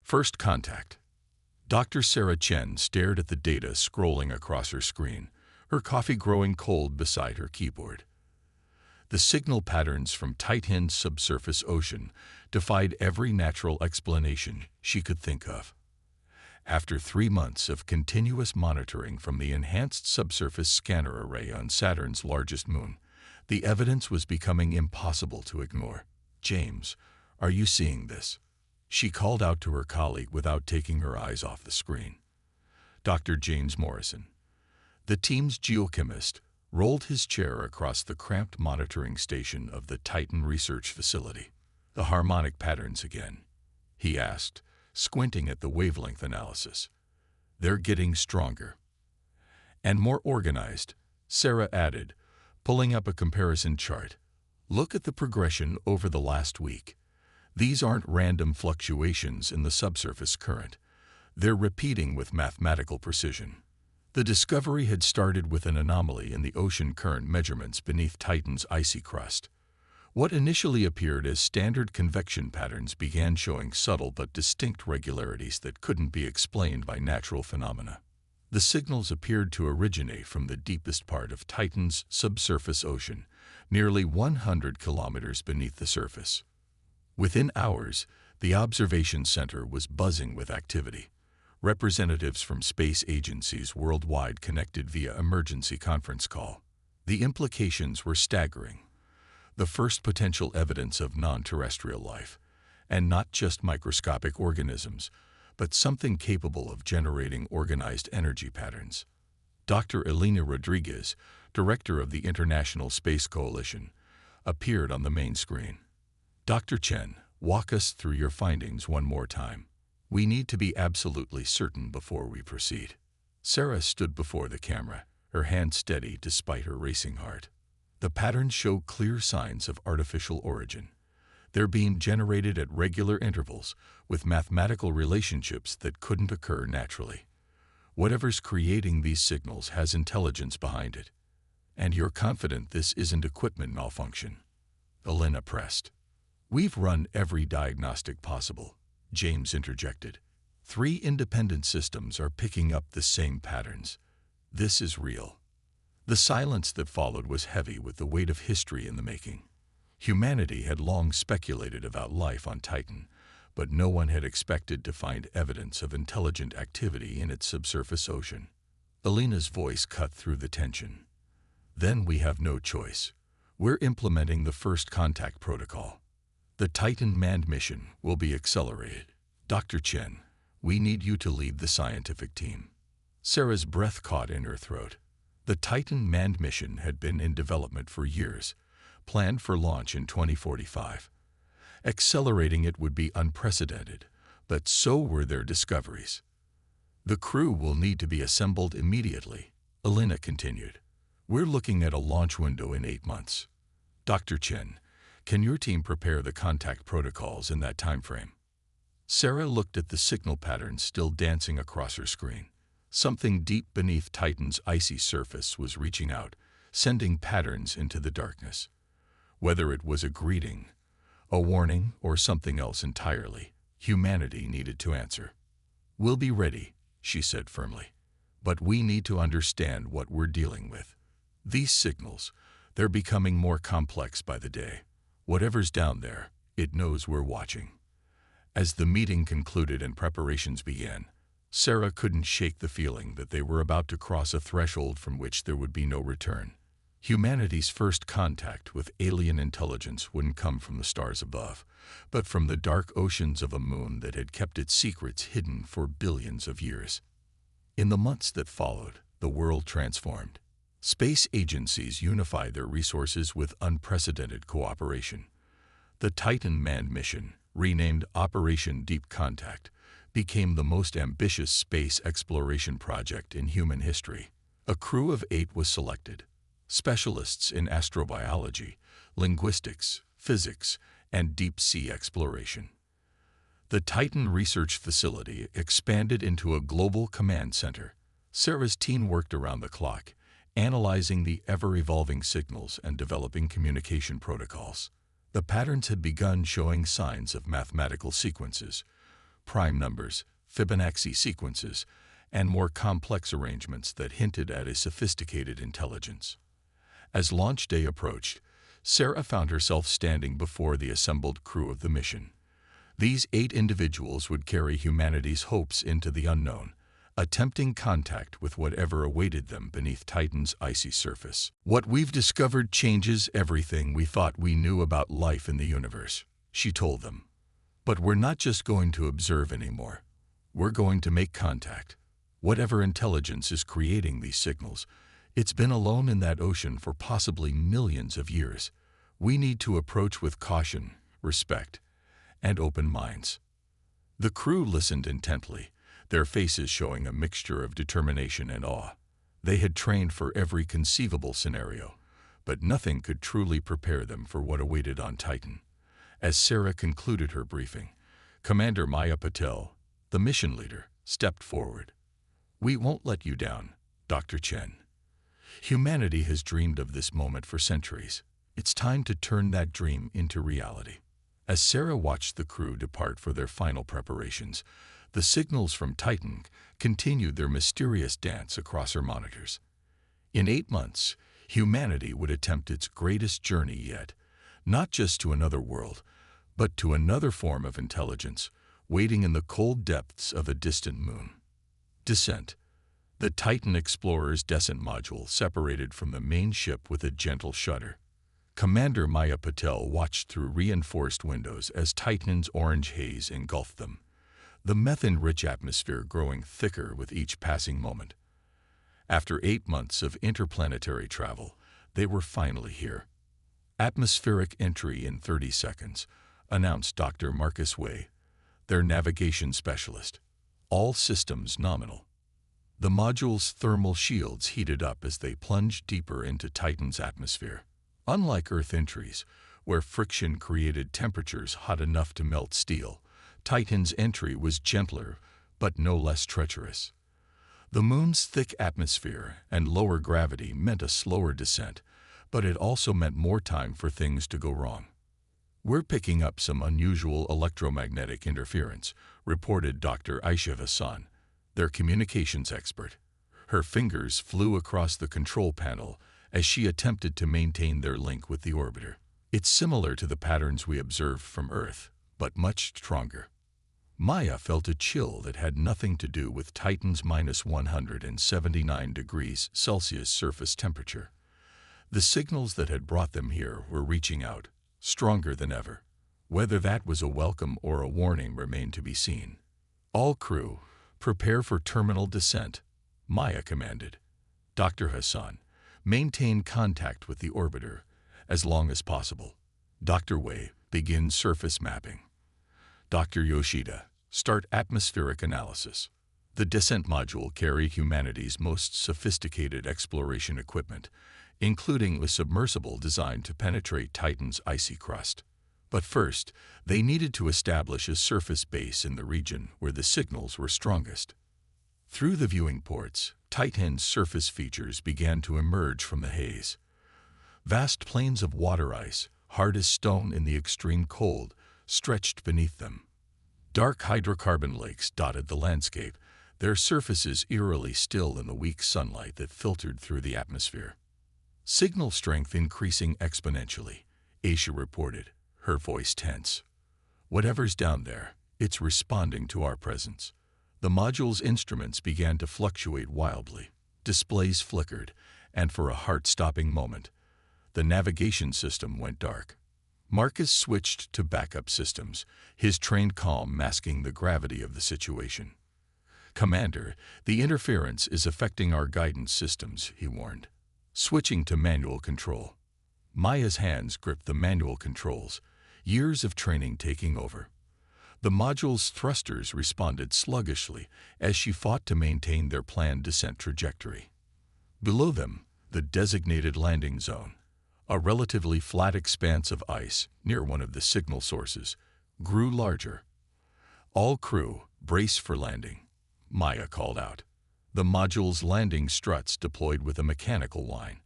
First contact. Dr. Sarah Chen stared at the data scrolling across her screen, her coffee growing cold beside her keyboard. The signal patterns from Titan's subsurface ocean defied every natural explanation she could think of. After 3 months of continuous monitoring from the Enhanced Subsurface Scanner Array on Saturn's largest moon, the evidence was becoming impossible to ignore. "James, are you seeing this?" she called out to her colleague without taking her eyes off the screen. Dr. James Morrison, the team's geochemist, rolled his chair across the cramped monitoring station of the Titan Research Facility. "The harmonic patterns again?" he asked, squinting at the wavelength analysis. "They're getting stronger." "And more organized," Sarah added, pulling up a comparison chart. "Look at the progression over the last week. These aren't random fluctuations in the subsurface current. They're repeating with mathematical precision." The discovery had started with an anomaly in the ocean current measurements beneath Titan's icy crust. What initially appeared as standard convection patterns began showing subtle but distinct regularities that couldn't be explained by natural phenomena. The signals appeared to originate from the deepest part of Titan's subsurface ocean, nearly 100 kilometers beneath the surface. Within hours, the observation center was buzzing with activity. Representatives from space agencies worldwide connected via emergency conference call. The implications were staggering. The first potential evidence of non-terrestrial life, and not just microscopic organisms, but something capable of generating organized energy patterns. Dr. Elena Rodriguez, director of the International Space Coalition, appeared on the main screen. "Dr. Chen, walk us through your findings one more time. We need to be absolutely certain before we proceed." Sarah stood before the camera, her hand steady despite her racing heart. The patterns show clear signs of artificial origin. They're being generated at regular intervals with mathematical relationships that couldn't occur naturally. Whatever's creating these signals has intelligence behind it. "And you're confident this isn't equipment malfunction?" Elena pressed. "We've run every diagnostic possible," James interjected. 3 independent systems are picking up the same patterns. This is real." The silence that followed was heavy with the weight of history in the making. Humanity had long speculated about life on Titan, but no one had expected to find evidence of intelligent activity in its subsurface ocean. Elena's voice cut through the tension. "Then we have no choice. We're implementing the first contact protocol. The Titan manned mission will be accelerated. Dr. Chen, we need you to lead the scientific team." Sarah's breath caught in her throat. The Titan manned mission had been in development for years, planned for launch in 2045. Accelerating it would be unprecedented, but so were their discoveries. "The crew will need to be assembled immediately," Elena continued. "We're looking at a launch window in 8 months. Dr. Chen, can your team prepare the contact protocols in that time frame?" Sarah looked at the signal patterns still dancing across her screen. Something deep beneath Titan's icy surface was reaching out, sending patterns into the darkness. Whether it was a greeting, a warning, or something else entirely, humanity needed to answer. "We'll be ready," she said firmly. "But we need to understand what we're dealing with. These signals, they're becoming more complex by the day. Whatever's down there, it knows we're watching." As the meeting concluded and preparations began, Sarah couldn't shake the feeling that they were about to cross a threshold from which there would be no return. Humanity's first contact with alien intelligence wouldn't come from the stars above, but from the dark oceans of a moon that had kept its secrets hidden for billions of years. In the months that followed, the world transformed. Space agencies unified their resources with unprecedented cooperation. The Titan manned mission, renamed Operation Deep Contact, became the most ambitious space exploration project in human history. A crew of 8 was selected, specialists in astrobiology, linguistics, physics, and deep-sea exploration. The Titan Research Facility expanded into a global command center. Sarah's team worked around the clock, analyzing the ever-evolving signals and developing communication protocols. The patterns had begun showing signs of mathematical sequences, prime numbers, Fibonacci sequences, and more complex arrangements that hinted at a sophisticated intelligence. As launch day approached, Sarah found herself standing before the assembled crew of the mission. These 8 individuals would carry humanity's hopes into the unknown, attempting contact with whatever awaited them beneath Titan's icy surface. "What we've discovered changes everything we thought we knew about life in the universe," she told them. "But we're not just going to observe anymore. We're going to make contact. Whatever intelligence is creating these signals, it's been alone in that ocean for possibly millions of years. We need to approach with caution, respect, and open minds." The crew listened intently, their faces showing a mixture of determination and awe. They had trained for every conceivable scenario, but nothing could truly prepare them for what awaited on Titan. As Sarah concluded her briefing, Commander Maya Patel, the mission leader, stepped forward. "We won't let you down, Dr. Chen. Humanity has dreamed of this moment for centuries. It's time to turn that dream into reality." As Sarah watched the crew depart for their final preparations, the signals from Titan continued their mysterious dance across her monitors. In 8 months, humanity would attempt its greatest journey yet, not just to another world, but to another form of intelligence, waiting in the cold depths of a distant moon. Descent. The Titan Explorer's descent module separated from the main ship with a gentle shudder. Commander Maya Patel watched through reinforced windows as Titan's orange haze engulfed them, the methane-rich atmosphere growing thicker with each passing moment. After 8 months of interplanetary travel, they were finally here. "Atmospheric entry in 30 seconds, announced Dr. Marcus Way, their navigation specialist. "All systems nominal." The module's thermal shields heated up as they plunged deeper into Titan's atmosphere. Unlike Earth entries, where friction created temperatures hot enough to melt steel, Titan's entry was gentler, but no less treacherous. The Moon's thick atmosphere and lower gravity meant a slower descent, but it also meant more time for things to go wrong. "We're picking up some unusual electromagnetic interference," reported Dr. Aisha Hassan, their communications expert. Her fingers flew across the control panel as she attempted to maintain their link with the orbiter. "It's similar to the patterns we observed from Earth, but much stronger." Maya felt a chill that had nothing to do with Titan's -179 degrees Celsius surface temperature. The signals that had brought them here were reaching out, stronger than ever. Whether that was a welcome or a warning remained to be seen. "All crew, prepare for terminal descent," Maya commanded. "Dr. Hassan, maintain contact with the orbiter as long as possible. Dr. Wei, begin surface mapping. Dr. Yoshida, start atmospheric analysis." The descent module carried humanity's most sophisticated exploration equipment, including a submersible designed to penetrate Titan's icy crust. But first, they needed to establish a surface base in the region where the signals were strongest. Through the viewing ports, Titan's surface features began to emerge from the haze. Vast plains of water ice, hard as stone in the extreme cold, stretched beneath them. Dark hydrocarbon lakes dotted the landscape, their surfaces eerily still in the weak sunlight that filtered through the atmosphere. "Signal strength increasing exponentially," Aisha reported, her voice tense. "Whatever's down there, it's responding to our presence." The module's instruments began to fluctuate wildly. Displays flickered, and for a heart-stopping moment, the navigation system went dark. Marcus switched to backup systems, his trained calm masking the gravity of the situation. "Commander, the interference is affecting our guidance systems," he warned. Switching to manual control. Maya's hands gripped the manual controls, years of training taking over. The module's thrusters responded sluggishly as she fought to maintain their planned descent trajectory. Below them, the designated landing zone, a relatively flat expanse of ice near one of the signal sources, grew larger. "All crew, brace for landing," Maya called out. The module's landing struts deployed with a mechanical whine.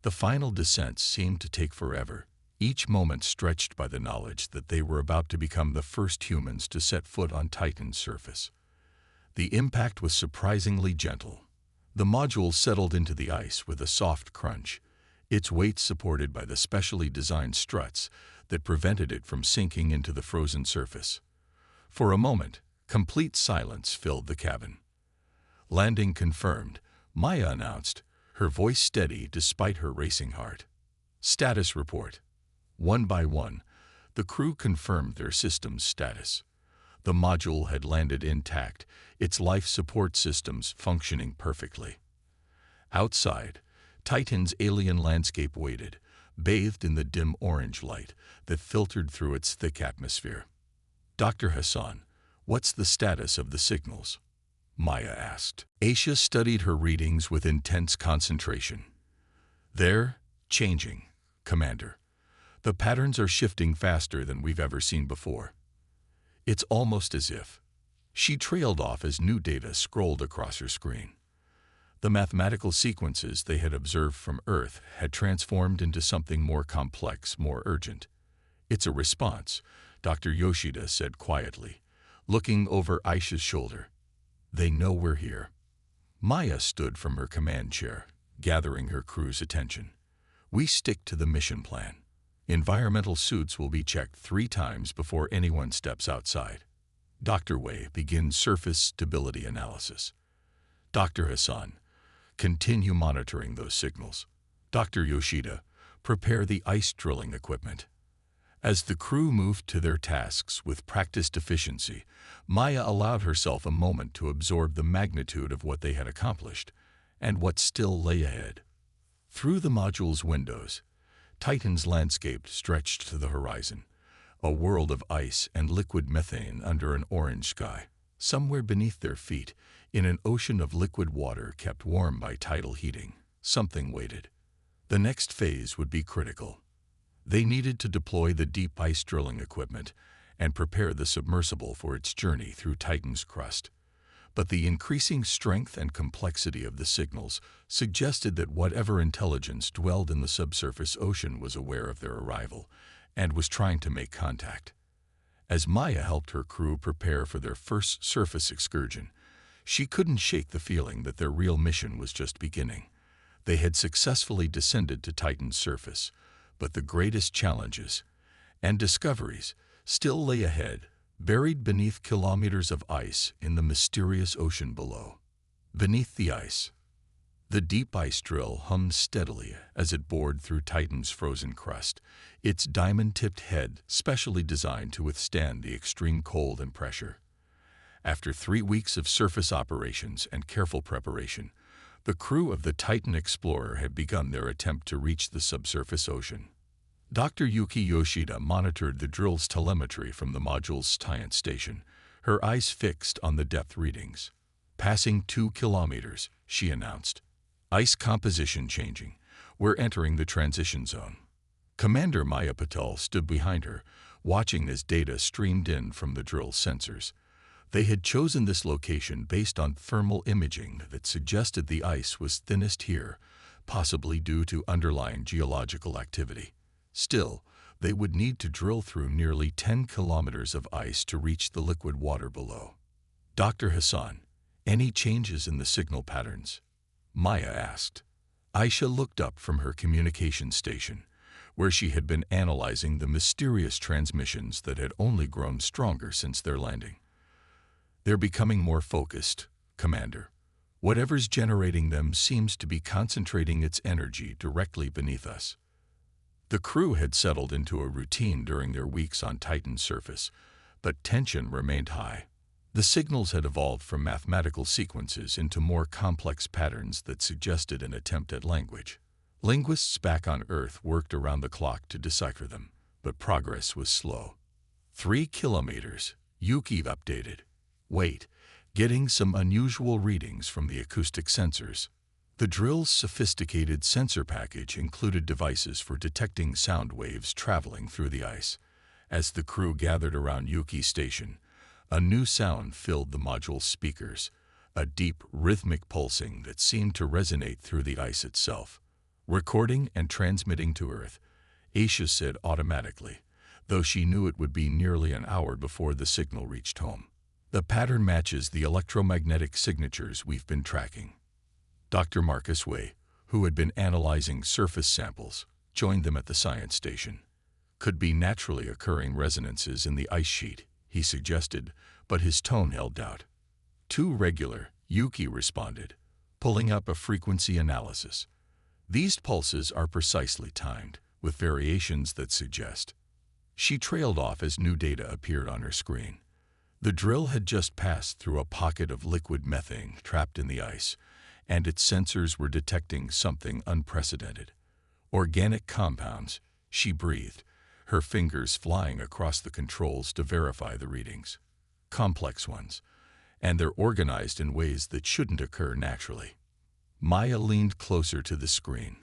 The final descent seemed to take forever, each moment stretched by the knowledge that they were about to become the first humans to set foot on Titan's surface. The impact was surprisingly gentle. The module settled into the ice with a soft crunch, its weight supported by the specially designed struts that prevented it from sinking into the frozen surface. For a moment, complete silence filled the cabin. "Landing confirmed," Maya announced, her voice steady despite her racing heart. "Status report." One by one, the crew confirmed their system's status. The module had landed intact, its life support systems functioning perfectly. Outside, Titan's alien landscape waited, bathed in the dim orange light that filtered through its thick atmosphere. "Dr. Hassan, what's the status of the signals?" Maya asked. Aisha studied her readings with intense concentration. "They're changing, Commander. The patterns are shifting faster than we've ever seen before. It's almost as if..." She trailed off as new data scrolled across her screen. The mathematical sequences they had observed from Earth had transformed into something more complex, more urgent. "It's a response," Dr. Yoshida said quietly, looking over Aisha's shoulder. "They know we're here." Maya stood from her command chair, gathering her crew's attention. "We stick to the mission plan. Environmental suits will be checked 3 times before anyone steps outside. Dr. Wei begins surface stability analysis. Dr. Hassan, continue monitoring those signals. Dr. Yoshida, prepare the ice drilling equipment." As the crew moved to their tasks with practiced efficiency, Maya allowed herself a moment to absorb the magnitude of what they had accomplished and what still lay ahead. Through the module's windows, Titan's landscape stretched to the horizon, a world of ice and liquid methane under an orange sky. Somewhere beneath their feet, in an ocean of liquid water kept warm by tidal heating, something waited. The next phase would be critical. They needed to deploy the deep ice drilling equipment and prepare the submersible for its journey through Titan's crust. But the increasing strength and complexity of the signals suggested that whatever intelligence dwelled in the subsurface ocean was aware of their arrival and was trying to make contact. As Maya helped her crew prepare for their first surface excursion, she couldn't shake the feeling that their real mission was just beginning. They had successfully descended to Titan's surface, but the greatest challenges and discoveries still lay ahead, buried beneath kilometers of ice in the mysterious ocean below. Beneath the ice, the deep ice drill hummed steadily as it bored through Titan's frozen crust, its diamond-tipped head specially designed to withstand the extreme cold and pressure. After 3 weeks of surface operations and careful preparation, the crew of the Titan Explorer had begun their attempt to reach the subsurface ocean. Dr. Yuki Yoshida monitored the drill's telemetry from the module's science station, her eyes fixed on the depth readings. "Passing 2 kilometers, she announced. "Ice composition changing. We're entering the transition zone." Commander Maya Patel stood behind her, watching as data streamed in from the drill's sensors. They had chosen this location based on thermal imaging that suggested the ice was thinnest here, possibly due to underlying geological activity. Still, they would need to drill through nearly 10 kilometers of ice to reach the liquid water below. "Dr. Hassan, any changes in the signal patterns?" Maya asked. Aisha looked up from her communication station, where she had been analyzing the mysterious transmissions that had only grown stronger since their landing. "They're becoming more focused, Commander. Whatever's generating them seems to be concentrating its energy directly beneath us." The crew had settled into a routine during their weeks on Titan's surface, but tension remained high. The signals had evolved from mathematical sequences into more complex patterns that suggested an attempt at language. Linguists back on Earth worked around the clock to decipher them, but progress was slow. 3 kilometers, Yuki updated. "Wait, getting some unusual readings from the acoustic sensors." The drill's sophisticated sensor package included devices for detecting sound waves traveling through the ice. As the crew gathered around Yuki's station, a new sound filled the module's speakers, a deep, rhythmic pulsing that seemed to resonate through the ice itself. Recording and transmitting to Earth, Aisha said automatically, though she knew it would be nearly an hour before the signal reached home. The pattern matches the electromagnetic signatures we've been tracking. Dr. Marcus Way, who had been analyzing surface samples, joined them at the science station. Could be naturally occurring resonances in the ice sheet, he suggested, but his tone held doubt. Too regular, Yuki responded, pulling up a frequency analysis. These pulses are precisely timed, with variations that suggest. She trailed off as new data appeared on her screen. The drill had just passed through a pocket of liquid methane trapped in the ice, and its sensors were detecting something unprecedented. Organic compounds, she breathed, her fingers flying across the controls to verify the readings. Complex ones, and they're organized in ways that shouldn't occur naturally. Maya leaned closer to the screen.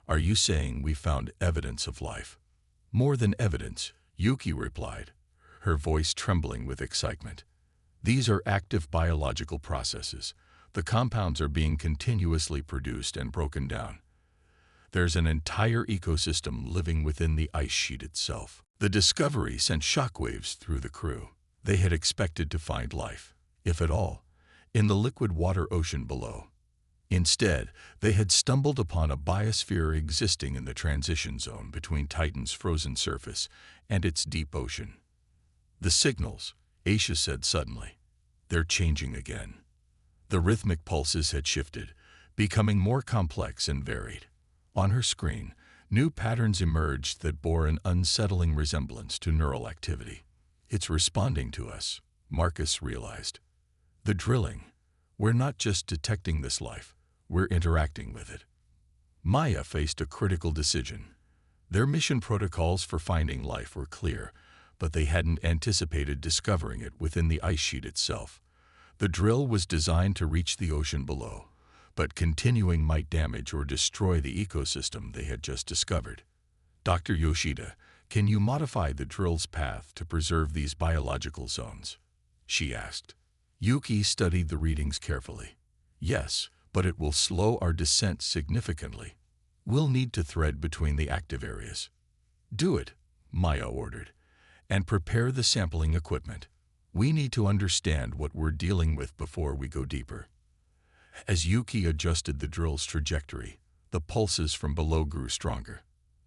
Are you saying we found evidence of life? More than evidence, Yuki replied, her voice trembling with excitement. These are active biological processes. The compounds are being continuously produced and broken down. There's an entire ecosystem living within the ice sheet itself. The discovery sent shockwaves through the crew. They had expected to find life, if at all, in the liquid water ocean below. Instead, they had stumbled upon a biosphere existing in the transition zone between Titan's frozen surface and its deep ocean. The signals, Aisha said suddenly, they're changing again. The rhythmic pulses had shifted, becoming more complex and varied. On her screen, new patterns emerged that bore an unsettling resemblance to neural activity. It's responding to us, Marcus realized. The drilling, we're not just detecting this life, we're interacting with it. Maya faced a critical decision. Their mission protocols for finding life were clear, but they hadn't anticipated discovering it within the ice sheet itself. The drill was designed to reach the ocean below, but continuing might damage or destroy the ecosystem they had just discovered. Dr. Yoshida, can you modify the drill's path to preserve these biological zones? She asked. Yuki studied the readings carefully. Yes, but it will slow our descent significantly. We'll need to thread between the active areas. Do it, Maya ordered, and prepare the sampling equipment. We need to understand what we're dealing with before we go deeper. As Yuki adjusted the drill's trajectory, the pulses from below grew stronger.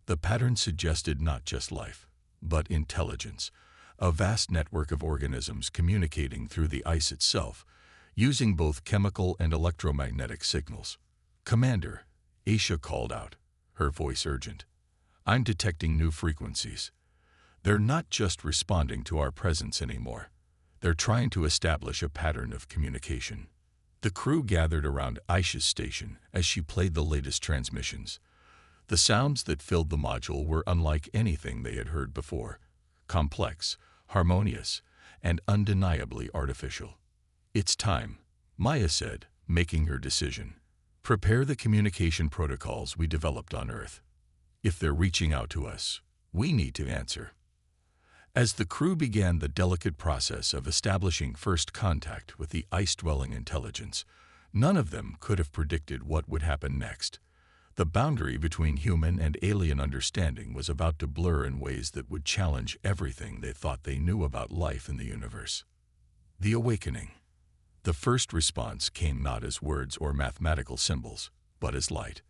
The pattern suggested not just life, but intelligence, a vast network of organisms communicating through the ice itself, using both chemical and electromagnetic signals. Commander, Aisha called out, her voice urgent. I'm detecting new frequencies. They're not just responding to our presence anymore. They're trying to establish a pattern of communication. The crew gathered around Aisha's station as she played the latest transmissions. The sounds that filled the module were unlike anything they had heard before, complex, harmonious, and undeniably artificial. It's time, Maya said, making her decision. Prepare the communication protocols we developed on Earth. If they're reaching out to us, we need to answer. As the crew began the delicate process of establishing first contact with the ice-dwelling intelligence, none of them could have predicted what would happen next. The boundary between human and alien understanding was about to blur in ways that would challenge everything they thought they knew about life in the universe. The awakening. The first response came not as words or mathematical symbols, but as light.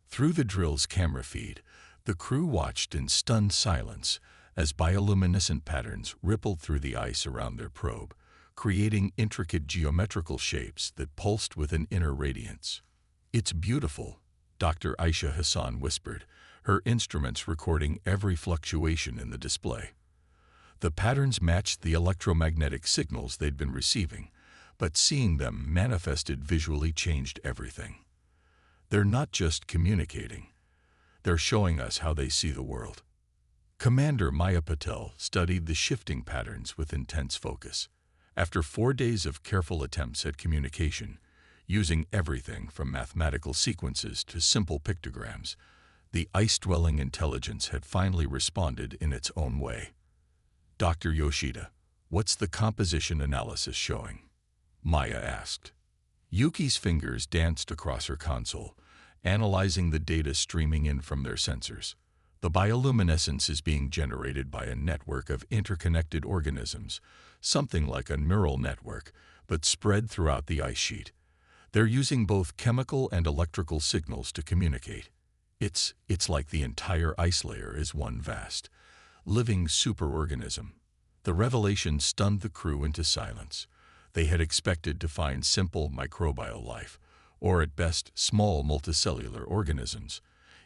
Through the drill's camera feed, the crew watched in stunned silence as bioluminescent patterns rippled through the ice around their probe, creating intricate geometrical shapes that pulsed with an inner radiance. It's beautiful, Dr. Aisha Hassan whispered, her instruments recording every fluctuation in the display. The patterns matched the electromagnetic signals they'd been receiving, but seeing them manifested visually changed everything. They're not just communicating. They're showing us how they see the world. Commander Maya Patel studied the shifting patterns with intense focus. After 4 days of careful attempts at communication, using everything from mathematical sequences to simple pictograms, the ice-dwelling intelligence had finally responded in its own way. Dr. Yoshida, what's the composition analysis showing? Maya asked. Yuki's fingers danced across her console, analyzing the data streaming in from their sensors. The bioluminescence is being generated by a network of interconnected organisms, something like a neural network, but spread throughout the ice sheet. They're using both chemical and electrical signals to communicate. It's like the entire ice layer is one vast, living superorganism. The revelation stunned the crew into silence. They had expected to find simple microbial life, or at best small multicellular organisms.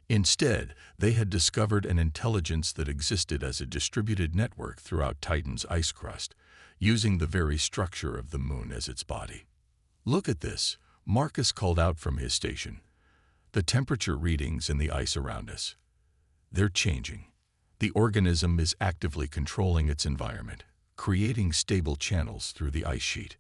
Instead, they had discovered an intelligence that existed as a distributed network throughout Titan's ice crust, using the very structure of the moon as its body. "Look at this," Marcus called out from his station. "The temperature readings in the ice around us. They're changing. The organism is actively controlling its environment, creating stable channels through the ice sheet."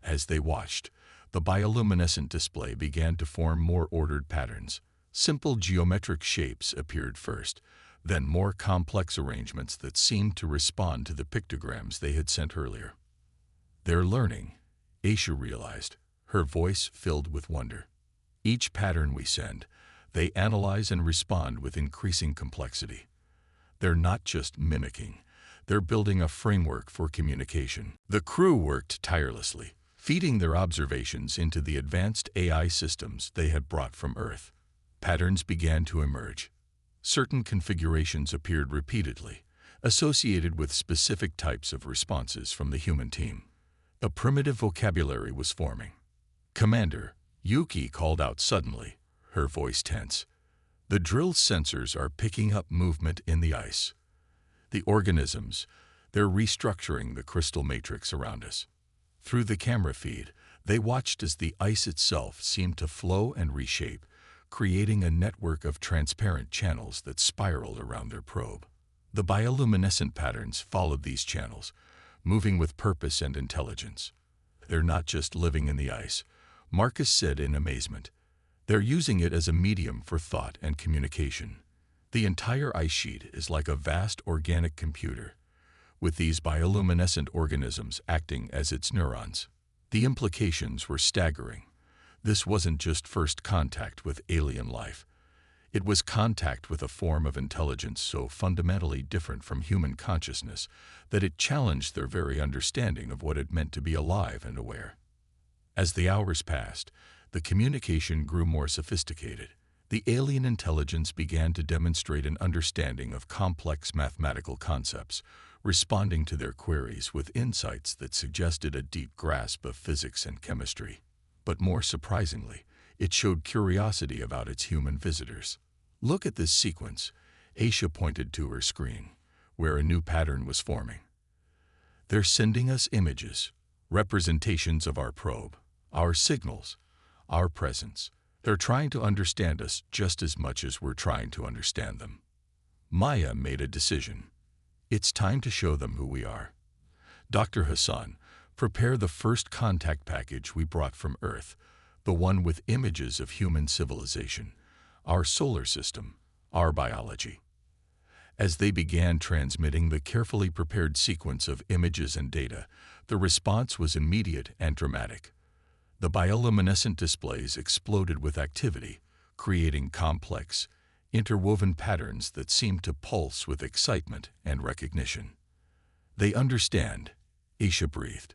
As they watched, the bioluminescent display began to form more ordered patterns. Simple geometric shapes appeared first, then more complex arrangements that seemed to respond to the pictograms they had sent earlier. "They're learning," Aisha realized, her voice filled with wonder. "Each pattern we send, they analyze and respond with increasing complexity. They're not just mimicking, they're building a framework for communication." The crew worked tirelessly, feeding their observations into the advanced AI systems they had brought from Earth. Patterns began to emerge. Certain configurations appeared repeatedly, associated with specific types of responses from the human team. A primitive vocabulary was forming. "Commander," Yuki called out suddenly, her voice tense. "The drill sensors are picking up movement in the ice. The organisms, they're restructuring the crystal matrix around us." Through the camera feed, they watched as the ice itself seemed to flow and reshape, creating a network of transparent channels that spiraled around their probe. The bioluminescent patterns followed these channels, moving with purpose and intelligence. "They're not just living in the ice," Marcus said in amazement. "They're using it as a medium for thought and communication. The entire ice sheet is like a vast organic computer, with these bioluminescent organisms acting as its neurons." The implications were staggering. This wasn't just first contact with alien life. It was contact with a form of intelligence so fundamentally different from human consciousness that it challenged their very understanding of what it meant to be alive and aware. As the hours passed, the communication grew more sophisticated. The alien intelligence began to demonstrate an understanding of complex mathematical concepts, responding to their queries with insights that suggested a deep grasp of physics and chemistry. But more surprisingly, it showed curiosity about its human visitors. "Look at this sequence," Aisha pointed to her screen, where a new pattern was forming. "They're sending us images, representations of our probe, our signals, our presence. They're trying to understand us just as much as we're trying to understand them." Maya made a decision. "It's time to show them who we are. Dr. Hassan, prepare the first contact package we brought from Earth, the one with images of human civilization, our solar system, our biology." As they began transmitting the carefully prepared sequence of images and data, the response was immediate and dramatic. The bioluminescent displays exploded with activity, creating complex, interwoven patterns that seemed to pulse with excitement and recognition. "They understand," Aisha breathed.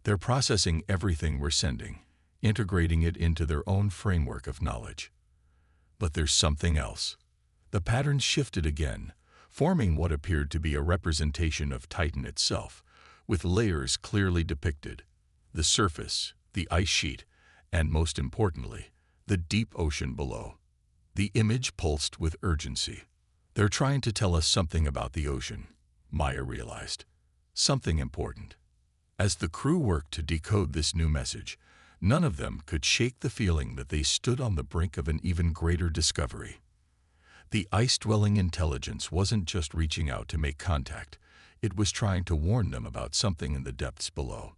"They're processing everything we're sending, integrating it into their own framework of knowledge." But there's something else. The patterns shifted again, forming what appeared to be a representation of Titan itself, with layers clearly depicted: the surface, the ice sheet, and most importantly, the deep ocean below. The image pulsed with urgency. "They're trying to tell us something about the ocean," Maya realized. "Something important." As the crew worked to decode this new message, none of them could shake the feeling that they stood on the brink of an even greater discovery. The ice-dwelling intelligence wasn't just reaching out to make contact, it was trying to warn them about something in the depths below.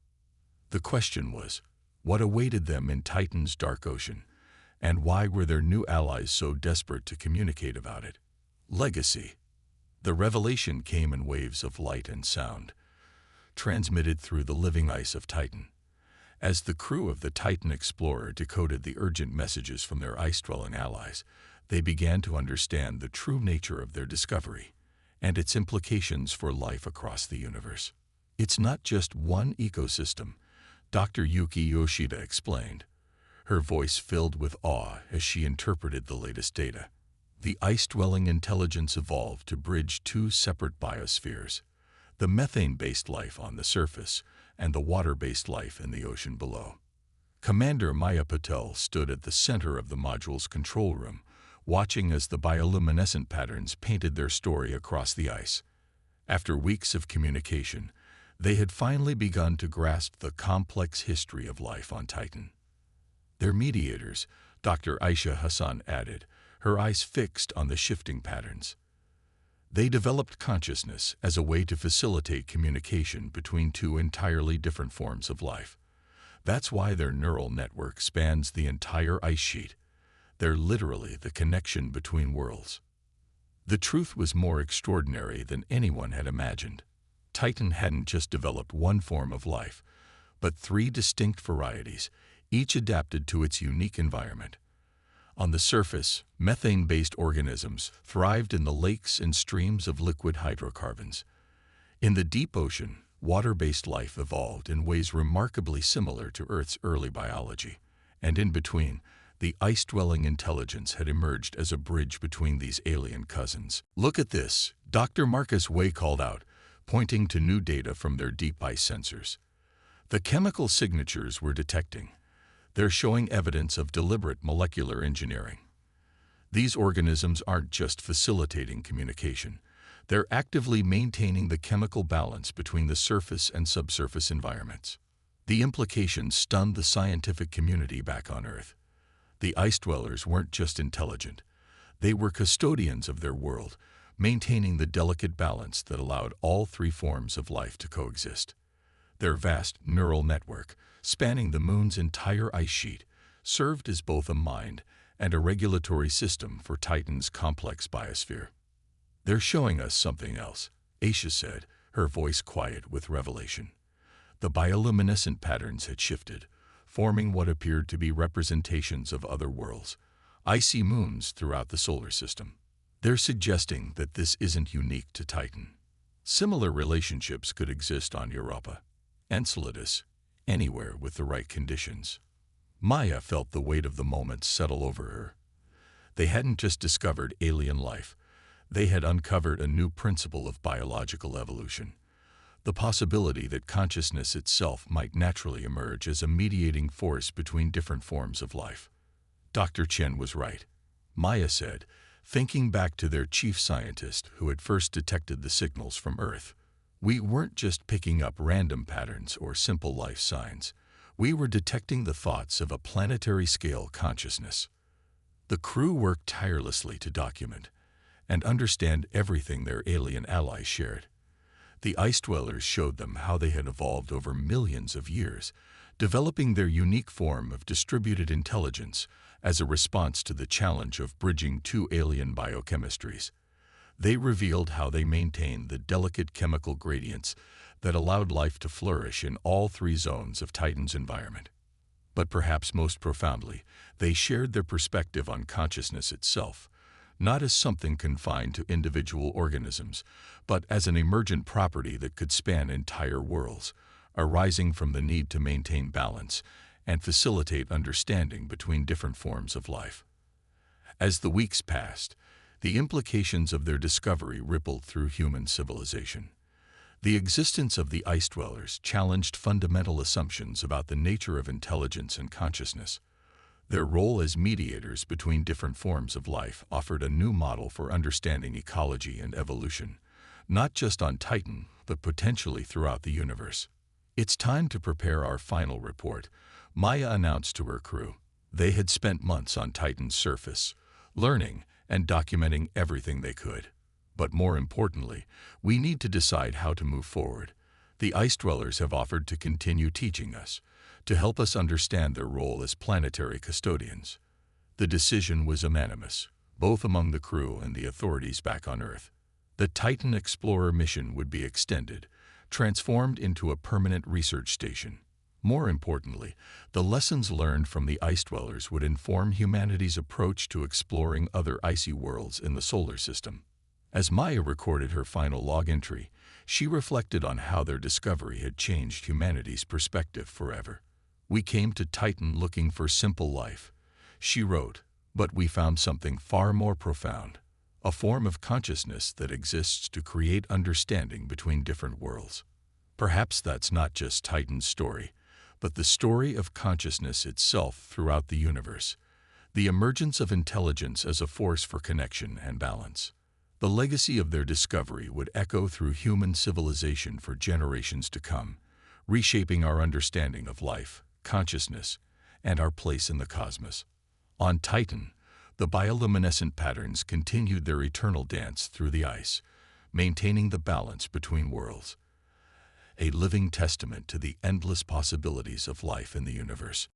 The question was, what awaited them in Titan's dark ocean, and why were their new allies so desperate to communicate about it? Legacy. The revelation came in waves of light and sound, transmitted through the living ice of Titan. As the crew of the Titan Explorer decoded the urgent messages from their ice-dwelling allies, They began to understand the true nature of their discovery and its implications for life across the universe. It's not just one ecosystem, Dr. Yuki Yoshida explained, her voice filled with awe as she interpreted the latest data. The ice-dwelling intelligence evolved to bridge two separate biospheres, the methane-based life on the surface and the water-based life in the ocean below. Commander Maya Patel stood at the center of the module's control room, watching as the bioluminescent patterns painted their story across the ice. After weeks of communication, they had finally begun to grasp the complex history of life on Titan. Their mediators, Dr. Aisha Hassan added, her eyes fixed on the shifting patterns. They developed consciousness as a way to facilitate communication between two entirely different forms of life. That's why their neural network spans the entire ice sheet. They're literally the connection between worlds. The truth was more extraordinary than anyone had imagined. Titan hadn't just developed one form of life, but three distinct varieties, each adapted to its unique environment. On the surface, methane-based organisms thrived in the lakes and streams of liquid hydrocarbons. In the deep ocean, water-based life evolved in ways remarkably similar to Earth's early biology. And in between, the ice-dwelling intelligence had emerged as a bridge between these alien cousins. "Look at this," Dr. Marcus Way called out, pointing to new data from their deep ice sensors. The chemical signatures we're detecting, they're showing evidence of deliberate molecular engineering. These organisms aren't just facilitating communication. They're actively maintaining the chemical balance between the surface and subsurface environments. The implications stunned the scientific community back on Earth. The ice dwellers weren't just intelligent. They were custodians of their world, maintaining the delicate balance that allowed all three forms of life to coexist. Their vast neural network, spanning the moon's entire ice sheet, served as both a mind and a regulatory system for Titan's complex biosphere. "They're showing us something else," Aisha said, her voice quiet with revelation. The bioluminescent patterns had shifted, forming what appeared to be representations of other worlds, icy moons throughout the solar system. They're suggesting that this isn't unique to Titan. Similar relationships could exist on Europa, Enceladus, anywhere with the right conditions. Maya felt the weight of the moment settle over her. They hadn't just discovered alien life. They had uncovered a new principle of biological evolution. The possibility that consciousness itself might naturally emerge as a mediating force between different forms of life. Dr. Chen was right, Maya said, thinking back to their chief scientist who had first detected the signals from Earth. "We weren't just picking up random patterns or simple life signs. We were detecting the thoughts of a planetary-scale consciousness." The crew worked tirelessly to document and understand everything their alien allies shared. The ice dwellers showed them how they had evolved over millions of years, developing their unique form of distributed intelligence as a response to the challenge of bridging two alien biochemistries. They revealed how they maintained the delicate chemical gradients that allowed life to flourish in all three zones of Titan's environment. But perhaps most profoundly, they shared their perspective on consciousness itself, not as something confined to individual organisms, but as an emergent property that could span entire worlds, arising from the need to maintain balance and facilitate understanding between different forms of life. As the weeks passed, the implications of their discovery rippled through human civilization. The existence of the ice dwellers challenged fundamental assumptions about the nature of intelligence and consciousness. Their role as mediators between different forms of life offered a new model for understanding ecology and evolution, not just on Titan, but potentially throughout the universe. "It's time to prepare our final report," Maya announced to her crew. They had spent months on Titan's surface, learning and documenting everything they could. But more importantly, we need to decide how to move forward. The ice dwellers have offered to continue teaching us, to help us understand their role as planetary custodians. The decision was unanimous, both among the crew and the authorities back on Earth. The Titan Explorer mission would be extended, transformed into a permanent research station. More importantly, the lessons learned from the ice dwellers would inform humanity's approach to exploring other icy worlds in the solar system. As Maya recorded her final log entry, she reflected on how their discovery had changed humanity's perspective forever. "We came to Titan looking for simple life," she wrote, "but we found something far more profound, a form of consciousness that exists to create understanding between different worlds." Perhaps that's not just Titan's story, but the story of consciousness itself throughout the universe, the emergence of intelligence as a force for connection and balance. The legacy of their discovery would echo through human civilization for generations to come, reshaping our understanding of life, consciousness, and our place in the cosmos. On Titan, the bioluminescent patterns continued their eternal dance through the ice, maintaining the balance between worlds, a living testament to the endless possibilities of life in the universe.